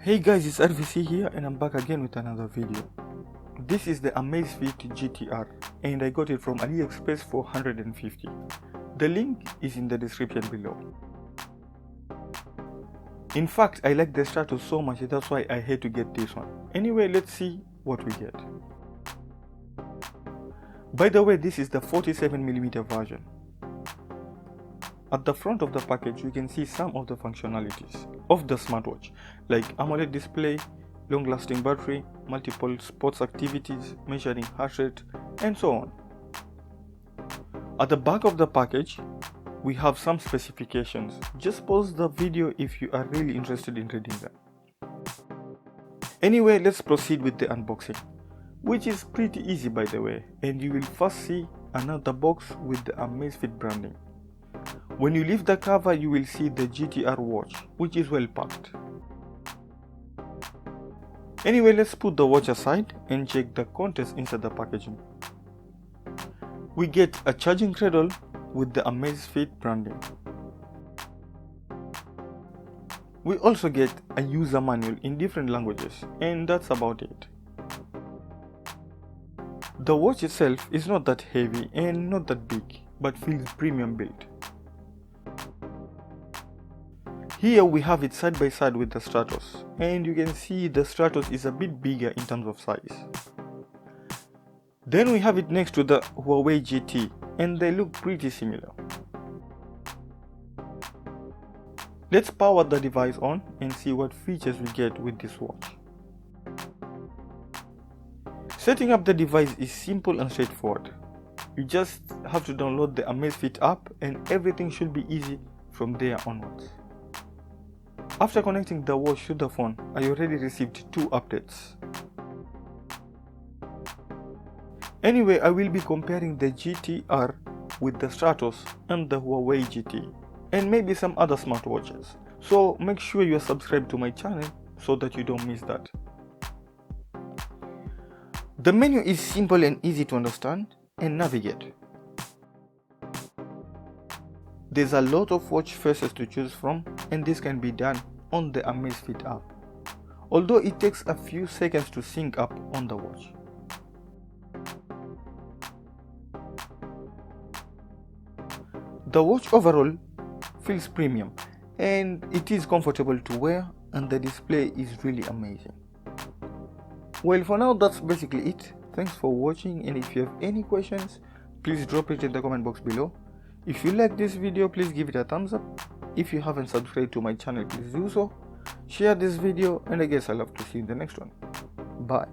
Hey guys, it's R.V.C here and I'm back again with another video. This is the Amazfit GTR and I got it from AliExpress for 150. The link is in the description below. In fact, I like the Stratos so much, that's why I had to get this one. Anyway, let's see what we get. By the way, this is the 47mm version. At the front of the package, you can see some of the functionalities of the smartwatch, like AMOLED display, long-lasting battery, multiple sports activities, measuring heart rate, and so on. At the back of the package, we have some specifications. Just pause the video if you are really interested in reading them. Anyway, let's proceed with the unboxing, which is pretty easy by the way, and you will first see another box with the Amazfit branding. When you lift the cover, you will see the GTR watch, which is well packed. Anyway, let's put the watch aside and check the contents inside the packaging. We get a charging cradle with the Amazfit branding. We also get a user manual in different languages, and that's about it. The watch itself is not that heavy and not that big, but feels premium built. Here we have it side by side with the Stratos, and you can see the Stratos is a bit bigger in terms of size. Then we have it next to the Huawei GT, and they look pretty similar. Let's power the device on and see what features we get with this watch. Setting up the device is simple and straightforward. You just have to download the Amazfit app and everything should be easy from there onwards. After connecting the watch to the phone, I already received 2 updates. Anyway, I will be comparing the GTR with the Stratos and the Huawei GT, and maybe some other smartwatches. So make sure you are subscribed to my channel so that you don't miss that. The menu is simple and easy to understand and navigate. There's a lot of watch faces to choose from, and this can be done on the Amazfit app, although it takes a few seconds to sync up on the watch. The watch overall feels premium and it is comfortable to wear, and the display is really amazing. Well, for now that's basically it. Thanks for watching, and if you have any questions, please drop it in the comment box below. If you like this video, please give it a thumbs up. If you haven't subscribed to my channel, please do so. Share this video, and I guess I'll have to see you in the next one. Bye.